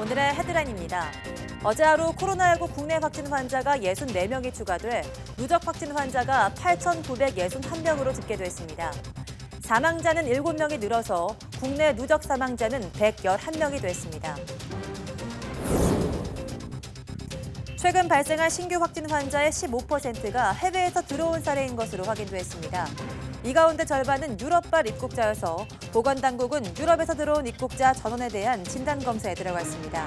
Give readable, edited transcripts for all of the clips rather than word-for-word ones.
오늘의 헤드라인입니다. 어제 하루 코로나19 국내 확진 환자가 64명이 추가돼 누적 확진 환자가 8,961명으로 집계됐습니다. 사망자는 7명이 늘어서 국내 누적 사망자는 111명이 됐습니다. 최근 발생한 신규 확진 환자의 15%가 해외에서 들어온 사례인 것으로 확인됐습니다. 이 가운데 절반은 유럽발 입국자여서 보건당국은 유럽에서 들어온 입국자 전원에 대한 진단검사에 들어갔습니다.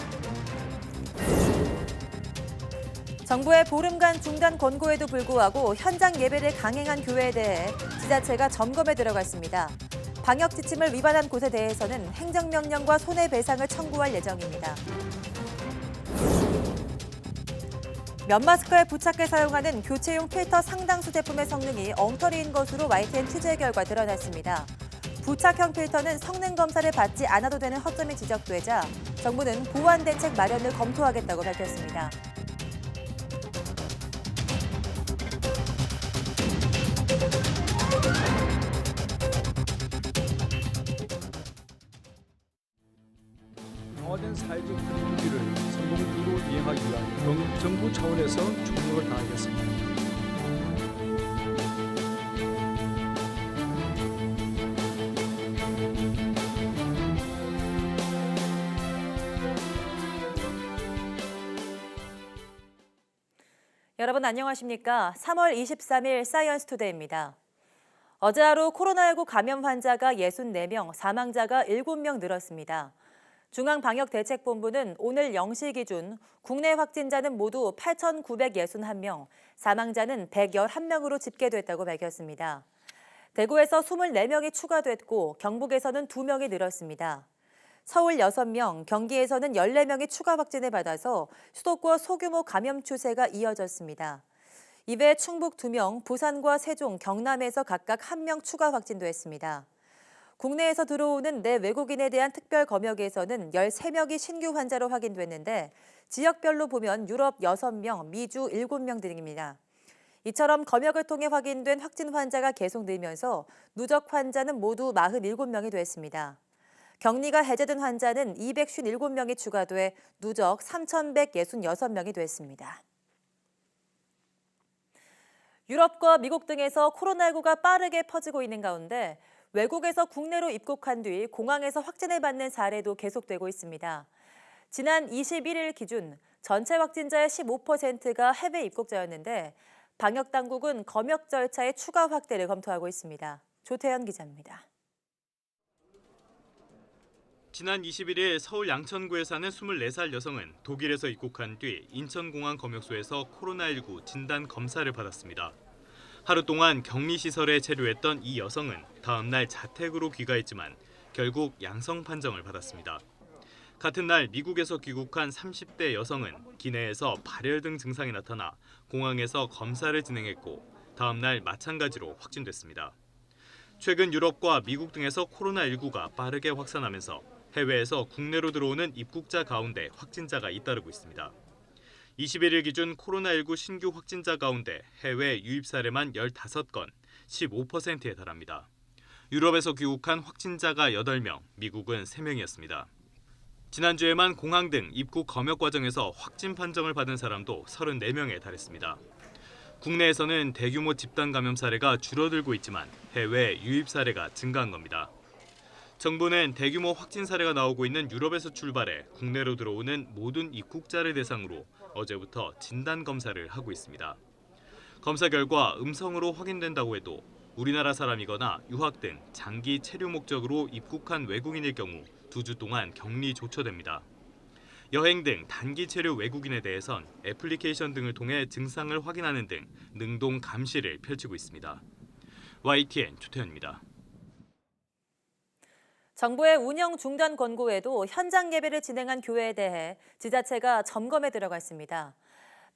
정부의 보름간 중단 권고에도 불구하고 현장 예배를 강행한 교회에 대해 지자체가 점검에 들어갔습니다. 방역 지침을 위반한 곳에 대해서는 행정명령과 손해배상을 청구할 예정입니다. 면마스크에 부착해 사용하는 교체용 필터 상당수 제품의 성능이 엉터리인 것으로 YTN 취재 결과 드러났습니다. 부착형 필터는 성능 검사를 받지 않아도 되는 허점이 지적되자 정부는 보완 대책 마련을 검토하겠다고 밝혔습니다. 강화된 사회적 분위기를 성공적으로 이행하기 위한 정부 차원에서 총력을 다하겠습니다. 여러분 안녕하십니까? 3월 23일 사이언스 투데이입니다. 어제 하루 코로나19 감염 환자가 64명, 사망자가 7명 늘었습니다. 중앙방역대책본부는 오늘 0시 기준 국내 확진자는 모두 8,961명, 사망자는 111명으로 집계됐다고 밝혔습니다. 대구에서 24명이 추가됐고 경북에서는 2명이 늘었습니다. 서울 6명, 경기에서는 14명이 추가 확진을 받아서 수도권 소규모 감염 추세가 이어졌습니다. 이외 충북 2명, 부산과 세종, 경남에서 각각 1명 추가 확진됐습니다. 국내에서 들어오는 내 외국인에 대한 특별 검역에서는 13명이 신규 환자로 확인됐는데 지역별로 보면 유럽 6명, 미주 7명 등입니다. 이처럼 검역을 통해 확인된 확진 환자가 계속 늘면서 누적 환자는 모두 47명이 됐습니다. 격리가 해제된 환자는 257명이 추가돼 누적 3,166명이 됐습니다. 유럽과 미국 등에서 코로나19가 빠르게 퍼지고 있는 가운데 외국에서 국내로 입국한 뒤 공항에서 확진을 받는 사례도 계속되고 있습니다. 지난 21일 기준 전체 확진자의 15%가 해외 입국자였는데 방역당국은 검역 절차의 추가 확대를 검토하고 있습니다. 조태현 기자입니다. 지난 21일 서울 양천구에 사는 24살 여성은 독일에서 입국한 뒤 인천공항 검역소에서 코로나19 진단 검사를 받았습니다. 하루 동안 격리시설에 체류했던 이 여성은 다음 날 자택으로 귀가했지만 결국 양성 판정을 받았습니다. 같은 날 미국에서 귀국한 30대 여성은 기내에서 발열 등 증상이 나타나 공항에서 검사를 진행했고 다음 날 마찬가지로 확진됐습니다. 최근 유럽과 미국 등에서 코로나19가 빠르게 확산하면서 해외에서 국내로 들어오는 입국자 가운데 확진자가 잇따르고 있습니다. 21일 기준 코로나19 신규 확진자 가운데 해외 유입 사례만 15건, 15%에 달합니다. 유럽에서 귀국한 확진자가 8명, 미국은 3명이었습니다. 지난주에만 공항 등 입국 검역 과정에서 확진 판정을 받은 사람도 34명에 달했습니다. 국내에서는 대규모 집단 감염 사례가 줄어들고 있지만 해외 유입 사례가 증가한 겁니다. 정부는 대규모 확진 사례가 나오고 있는 유럽에서 출발해 국내로 들어오는 모든 입국자를 대상으로 어제부터 진단 검사를 하고 있습니다. 검사 결과 음성으로 확인된다고 해도 우리나라 사람이거나 유학 등 장기 체류 목적으로 입국한 외국인일 경우 2주 동안 격리 조처됩니다. 여행 등 단기 체류 외국인에 대해선 애플리케이션 등을 통해 증상을 확인하는 등 능동 감시를 펼치고 있습니다. YTN 조태현입니다. 정부의 운영 중단 권고에도 현장 예배를 진행한 교회에 대해 지자체가 점검에 들어갔습니다.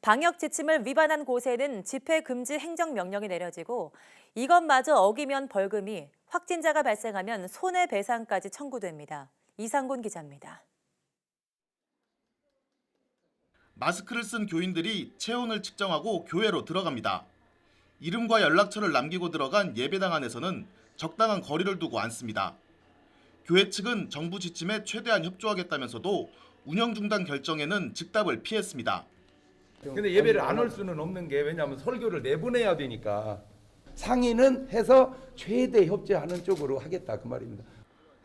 방역 지침을 위반한 곳에는 집회 금지 행정명령이 내려지고 이것마저 어기면 벌금이, 확진자가 발생하면 손해배상까지 청구됩니다. 이상곤 기자입니다. 마스크를 쓴 교인들이 체온을 측정하고 교회로 들어갑니다. 이름과 연락처를 남기고 들어간 예배당 안에서는 적당한 거리를 두고 앉습니다. 교회 측은 정부 지침에 최대한 협조하겠다면서도 운영 중단 결정에는 즉답을 피했습니다. 근데 예배를 안 올 수는 없는 게 왜냐하면 설교를 내보내야 되니까 상의는 해서 최대 협조하는 쪽으로 하겠다 그 말입니다.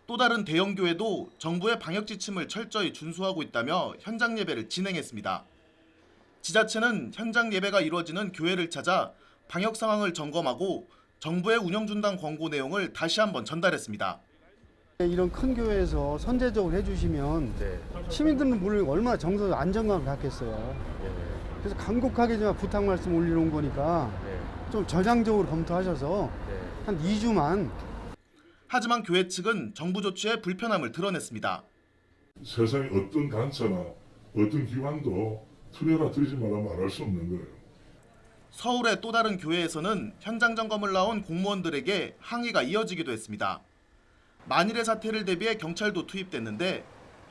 또 다른 대형 교회도 정부의 방역 지침을 철저히 준수하고 있다며 현장 예배를 진행했습니다. 지자체는 현장 예배가 이루어지는 교회를 찾아 방역 상황을 점검하고 정부의 운영 중단 권고 내용을 다시 한번 전달했습니다. 이런 큰 교회에서 선제적으로 해주시면 시민들은 뭘 얼마나 정서 안정감을 갖겠어요. 그래서 간곡하게 부탁 말씀 올려놓은 거니까 좀 저장적으로 검토하셔서 한 2주만. 하지만 교회 측은 정부 조치에 불편함을 드러냈습니다. 세상에 어떤 단체나 어떤 기관도 틀려라 들지 마라 말할 수 없는 거예요. 서울의 또 다른 교회에서는 현장 점검을 나온 공무원들에게 항의가 이어지기도 했습니다. 만일의 사태를 대비해 경찰도 투입됐는데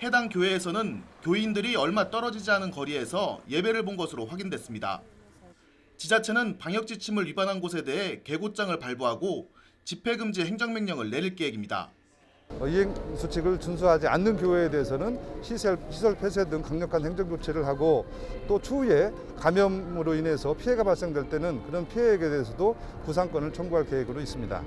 해당 교회에서는 교인들이 얼마 떨어지지 않은 거리에서 예배를 본 것으로 확인됐습니다. 지자체는 방역 지침을 위반한 곳에 대해 계고장을 발부하고 집회금지 행정명령을 내릴 계획입니다. 이행 수칙을 준수하지 않는 교회에 대해서는 시설 폐쇄 등 강력한 행정 조치를 하고 또 추후에 감염으로 인해서 피해가 발생될 때는 그런 피해액에 대해서도 구상권을 청구할 계획으로 있습니다.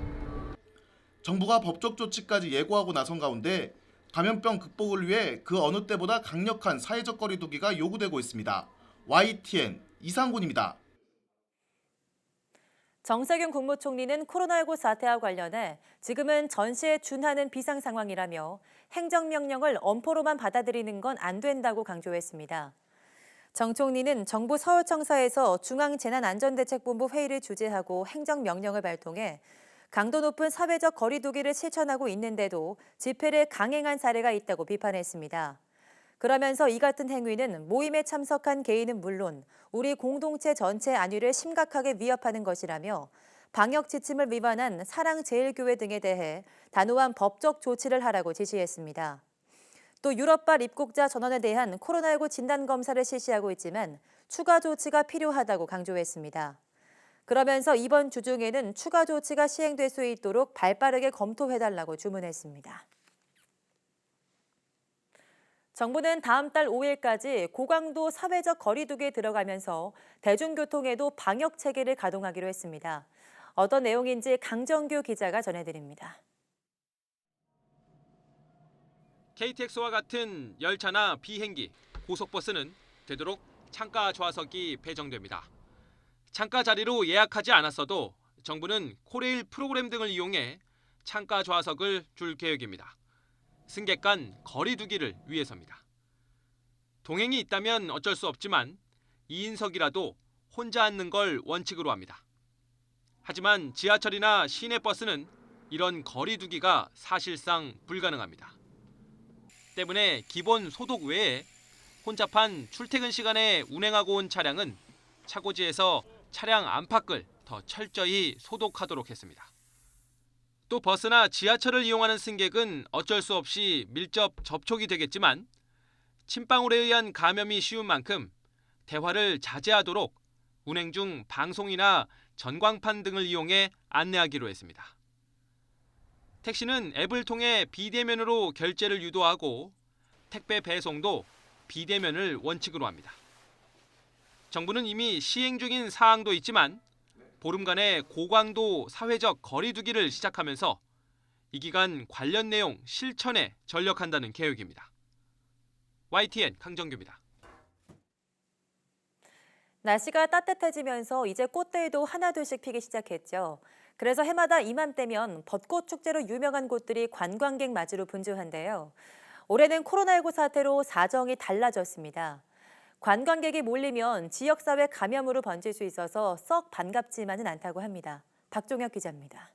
정부가 법적 조치까지 예고하고 나선 가운데 감염병 극복을 위해 그 어느 때보다 강력한 사회적 거리 두기가 요구되고 있습니다. YTN 이상군입니다. 정세균 국무총리는 코로나19 사태와 관련해 지금은 전시에 준하는 비상 상황이라며 행정명령을 엄포로만 받아들이는 건 안 된다고 강조했습니다. 정 총리는 정부 서울청사에서 중앙재난안전대책본부 회의를 주재하고 행정명령을 발동해 강도 높은 사회적 거리 두기를 실천하고 있는데도 집회를 강행한 사례가 있다고 비판했습니다. 그러면서 이 같은 행위는 모임에 참석한 개인은 물론 우리 공동체 전체 안위를 심각하게 위협하는 것이라며 방역 지침을 위반한 사랑제일교회 등에 대해 단호한 법적 조치를 하라고 지시했습니다. 또 유럽발 입국자 전원에 대한 코로나19 진단검사를 실시하고 있지만 추가 조치가 필요하다고 강조했습니다. 그러면서 이번 주 중에는 추가 조치가 시행될 수 있도록 발빠르게 검토해달라고 주문했습니다. 정부는 다음 달 5일까지 고강도 사회적 거리 두기에 들어가면서 대중교통에도 방역 체계를 가동하기로 했습니다. 어떤 내용인지 강정규 기자가 전해드립니다. KTX와 같은 열차나 비행기, 고속버스는 되도록 창가 좌석이 배정됩니다. 창가 자리로 예약하지 않았어도 정부는 코레일 프로그램 등을 이용해 창가 좌석을 줄 계획입니다. 승객 간 거리 두기를 위해서입니다. 동행이 있다면 어쩔 수 없지만 2인석이라도 혼자 앉는 걸 원칙으로 합니다. 하지만 지하철이나 시내버스는 이런 거리 두기가 사실상 불가능합니다. 때문에 기본 소독 외에 혼잡한 출퇴근 시간에 운행하고 온 차량은 차고지에서 차량 안팎을 더 철저히 소독하도록 했습니다. 또 버스나 지하철을 이용하는 승객은 어쩔 수 없이 밀접 접촉이 되겠지만 침방울에 의한 감염이 쉬운 만큼 대화를 자제하도록 운행 중 방송이나 전광판 등을 이용해 안내하기로 했습니다. 택시는 앱을 통해 비대면으로 결제를 유도하고 택배 배송도 비대면을 원칙으로 합니다. 정부는 이미 시행 중인 사항도 있지만 보름간의 고강도 사회적 거리 두기를 시작하면서 이 기간 관련 내용 실천에 전력한다는 계획입니다. YTN 강정규입니다. 날씨가 따뜻해지면서 이제 꽃들도 하나둘씩 피기 시작했죠. 그래서 해마다 이맘때면 벚꽃 축제로 유명한 곳들이 관광객 맞이로 분주한데요. 올해는 코로나19 사태로 사정이 달라졌습니다. 관광객이 몰리면 지역사회 감염으로 번질 수 있어서 썩 반갑지만은 않다고 합니다. 박종혁 기자입니다.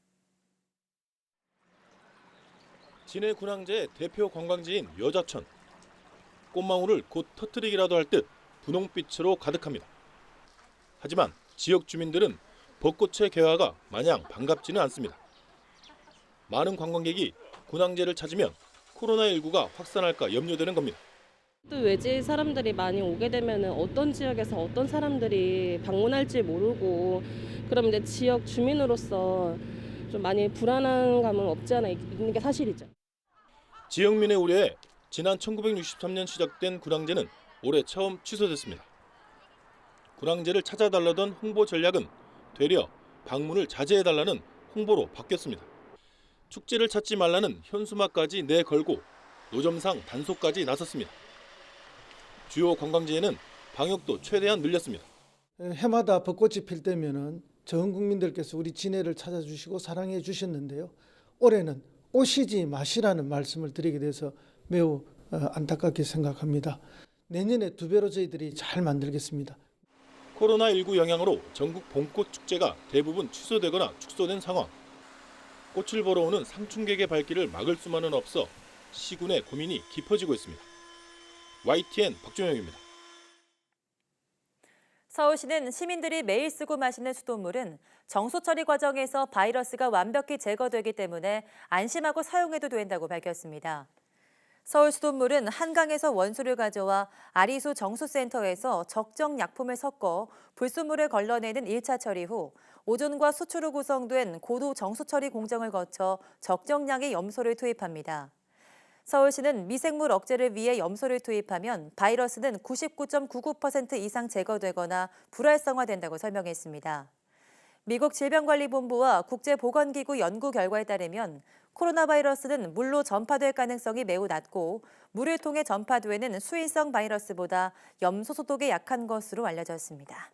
진해 군항제의 대표 관광지인 여자천. 꽃망울을 곧 터뜨리기라도 할 듯 분홍빛으로 가득합니다. 하지만 지역 주민들은 벚꽃의 개화가 마냥 반갑지는 않습니다. 많은 관광객이 군항제를 찾으면 코로나19가 확산할까 염려되는 겁니다. 또 외지 사람들이 많이 오게 되면 어떤 지역에서 어떤 사람들이 방문할지 모르고 그럼 이제 지역 주민으로서 좀 많이 불안한 감은 없지 않아 있는 게 사실이죠. 지역민의 우려에 지난 1963년 시작된 군항제는 올해 처음 취소됐습니다. 군항제를 찾아달라던 홍보 전략은 되려 방문을 자제해달라는 홍보로 바뀌었습니다. 축제를 찾지 말라는 현수막까지 내걸고 노점상 단속까지 나섰습니다. 주요 관광지에는 방역도 최대한 늘렸습니다. 해마다 벚꽃이 필 때면은 전 국민들께서 우리 진해를 찾아주시고 사랑해 주셨는데요. 올해는 오시지 마시라는 말씀을 드리게 돼서 매우 안타깝게 생각합니다. 내년에 2배로 저희들이 잘 만들겠습니다. 코로나19 영향으로 전국 봄꽃 축제가 대부분 취소되거나 축소된 상황. 꽃을 보러 오는 상충객의 발길을 막을 수만은 없어 시군의 고민이 깊어지고 있습니다. YTN 박종영입니다. 서울시는 시민들이 매일 쓰고 마시는 수돗물은 정수 처리 과정에서 바이러스가 완벽히 제거되기 때문에 안심하고 사용해도 된다고 밝혔습니다. 서울 수돗물은 한강에서 원수를 가져와 아리수 정수센터에서 적정 약품을 섞어 불순물을 걸러내는 1차 처리 후 오존과 수초로 구성된 고도 정수 처리 공정을 거쳐 적정량의 염소를 투입합니다. 서울시는 미생물 억제를 위해 염소를 투입하면 바이러스는 99.99% 이상 제거되거나 불활성화된다고 설명했습니다. 미국 질병관리본부와 국제보건기구 연구 결과에 따르면 코로나 바이러스는 물로 전파될 가능성이 매우 낮고 물을 통해 전파되는 수인성 바이러스보다 염소 소독에 약한 것으로 알려졌습니다.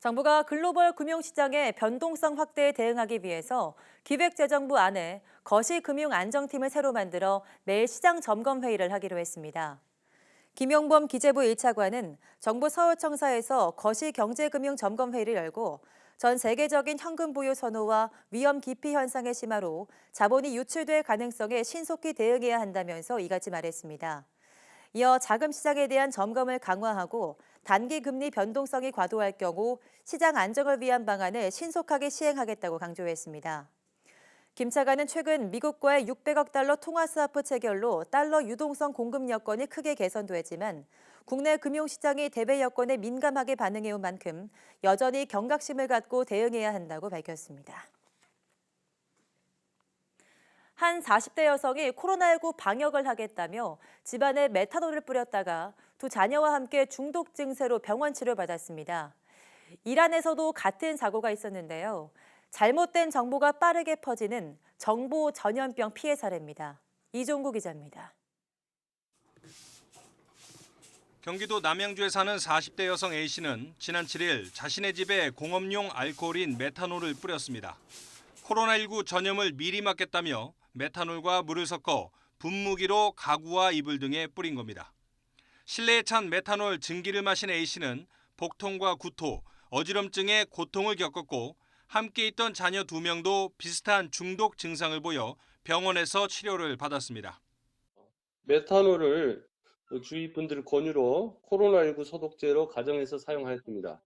정부가 글로벌 금융시장의 변동성 확대에 대응하기 위해서 기획재정부 안에 거시금융안정팀을 새로 만들어 매일 시장 점검 회의를 하기로 했습니다. 김용범 기재부 1차관은 정부 서울청사에서 거시경제금융점검회의를 열고 전 세계적인 현금 보유 선호와 위험 기피 현상의 심화로 자본이 유출될 가능성에 신속히 대응해야 한다면서 이같이 말했습니다. 이어 자금 시장에 대한 점검을 강화하고 단기 금리 변동성이 과도할 경우 시장 안정을 위한 방안을 신속하게 시행하겠다고 강조했습니다. 김 차관은 최근 미국과의 600억 달러 통화 스와프 체결로 달러 유동성 공급 여건이 크게 개선됐지만 국내 금융시장이 대외 여건에 민감하게 반응해온 만큼 여전히 경각심을 갖고 대응해야 한다고 밝혔습니다. 한 40대 여성이 코로나19 방역을 하겠다며 집안에 메탄올을 뿌렸다가 두 자녀와 함께 중독 증세로 병원 치료받았습니다. 이란에서도 같은 사고가 있었는데요. 잘못된 정보가 빠르게 퍼지는 정보 전염병 피해 사례입니다. 이종구 기자입니다. 경기도 남양주에 사는 40대 여성 A씨는 지난 7일 자신의 집에 공업용 알코올인 메탄올을 뿌렸습니다. 코로나19 전염을 미리 막겠다며 메탄올과 물을 섞어 분무기로 가구와 이불 등에 뿌린 겁니다. 실내에 찬 메탄올 증기를 마신 A씨는 복통과 구토, 어지럼증에 고통을 겪었고 함께 있던 자녀 2명도 비슷한 중독 증상을 보여 병원에서 치료를 받았습니다. 메탄올을 주위 분들 권유로 코로나19 소독제로 가정에서 사용하였습니다.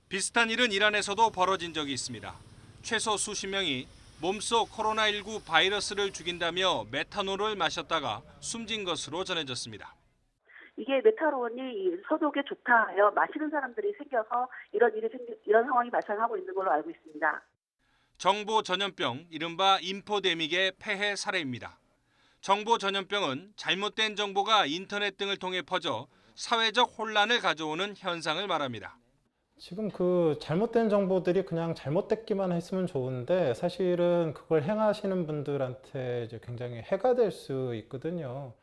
비슷한 일은 이란에서도 벌어진 적이 있습니다. 최소 수십 명이 몸속 코로나19 바이러스를 죽인다며 메탄올을 마셨다가 숨진 것으로 전해졌습니다. 이게 메탄올이 소독에 좋다 하여 마시는 사람들이 생겨서 이런 상황이 발생하고 있는 걸로 알고 있습니다. 정보 전염병, 이른바 인포데믹의 폐해 사례입니다. 정보 전염병은 잘못된 정보가 인터넷 등을 통해 퍼져 사회적 혼란을 가져오는 현상을 말합니다. 지금 그 잘못된 정보들이 그냥 잘못됐기만 했으면 좋은데 사실은 그걸 행하시는 분들한테 이제 굉장히 해가 될 수 있거든요.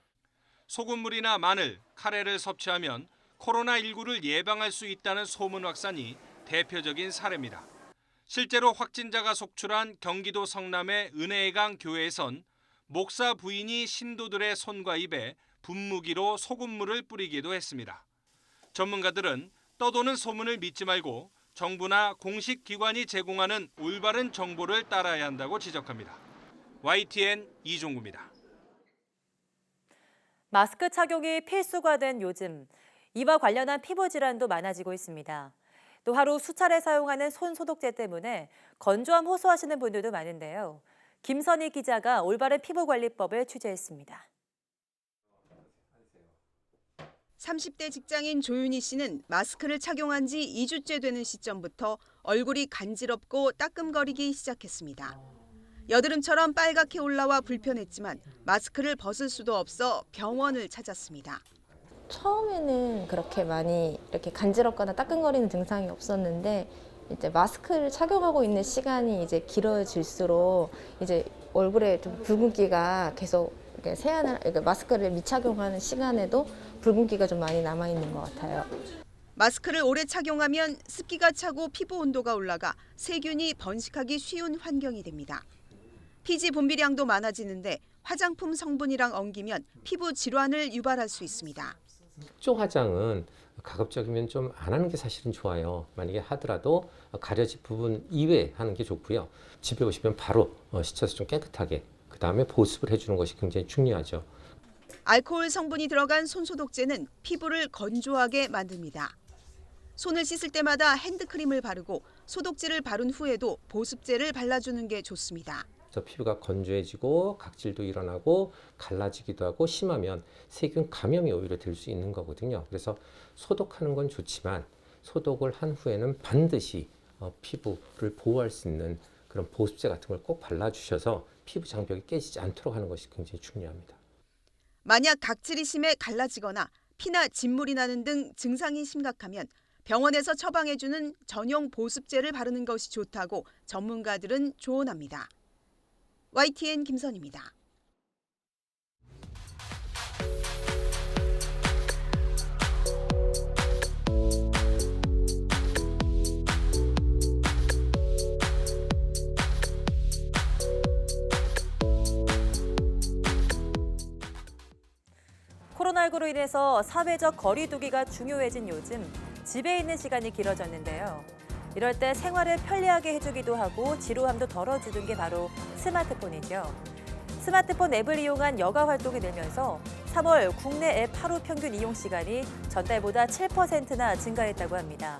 소금물이나 마늘, 카레를 섭취하면 코로나19를 예방할 수 있다는 소문 확산이 대표적인 사례입니다. 실제로 확진자가 속출한 경기도 성남의 은혜강 교회에선 목사 부인이 신도들의 손과 입에 분무기로 소금물을 뿌리기도 했습니다. 전문가들은 떠도는 소문을 믿지 말고 정부나 공식 기관이 제공하는 올바른 정보를 따라야 한다고 지적합니다. YTN 이종구입니다. 마스크 착용이 필수가 된 요즘, 이와 관련한 피부 질환도 많아지고 있습니다. 또 하루 수차례 사용하는 손 소독제 때문에 건조함 호소하시는 분들도 많은데요. 김선희 기자가 올바른 피부 관리법을 취재했습니다. 30대 직장인 조윤희 씨는 마스크를 착용한 지 2주째 되는 시점부터 얼굴이 간지럽고 따끔거리기 시작했습니다. 여드름처럼 빨갛게 올라와 불편했지만 마스크를 벗을 수도 없어 병원을 찾았습니다. 처음에는 그렇게 많이 이렇게 간지럽거나 따끔거리는 증상이 없었는데 이제 마스크를 착용하고 있는 시간이 이제 길어질수록 이제 얼굴에 좀 붉은기가 계속 마스크를 미착용하는 시간에도 붉은기가 좀 많이 남아 있는 것 같아요. 마스크를 오래 착용하면 습기가 차고 피부 온도가 올라가 세균이 번식하기 쉬운 환경이 됩니다. 피지 분비량도 많아지는데 화장품 성분이랑 엉기면 피부 질환을 유발할 수 있습니다. 색조 화장은 가급적이면 좀 안 하는 게 사실은 좋아요. 만약에 하더라도 가려진 부분 이외에 하는 게 좋고요. 집에 오시면 바로 씻어서 좀 깨끗하게 그다음에 보습을 해주는 것이 굉장히 중요하죠. 알코올 성분이 들어간 손소독제는 피부를 건조하게 만듭니다. 손을 씻을 때마다 핸드크림을 바르고 소독제를 바른 후에도 보습제를 발라주는 게 좋습니다. 그래서 피부가 건조해지고 각질도 일어나고 갈라지기도 하고 심하면 세균 감염이 오히려 될 수 있는 거거든요. 그래서 소독하는 건 좋지만 소독을 한 후에는 반드시 피부를 보호할 수 있는 그런 보습제 같은 걸 꼭 발라주셔서 피부 장벽이 깨지지 않도록 하는 것이 굉장히 중요합니다. 만약 각질이 심해 갈라지거나 피나 진물이 나는 등 증상이 심각하면 병원에서 처방해주는 전용 보습제를 바르는 것이 좋다고 전문가들은 조언합니다. YTN 김선입니다. 코로나19로 인해서 사회적 거리 두기가 중요해진 요즘 집에 있는 시간이 길어졌는데요. 이럴 때 생활을 편리하게 해주기도 하고 지루함도 덜어주는 게 바로 스마트폰이죠. 스마트폰 앱을 이용한 여가 활동이 늘면서 3월 국내 앱 하루 평균 이용 시간이 전달보다 7%나 증가했다고 합니다.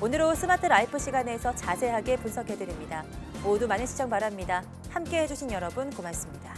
오늘은 스마트 라이프 시간에서 자세하게 분석해드립니다. 모두 많은 시청 바랍니다. 함께해 주신 여러분 고맙습니다.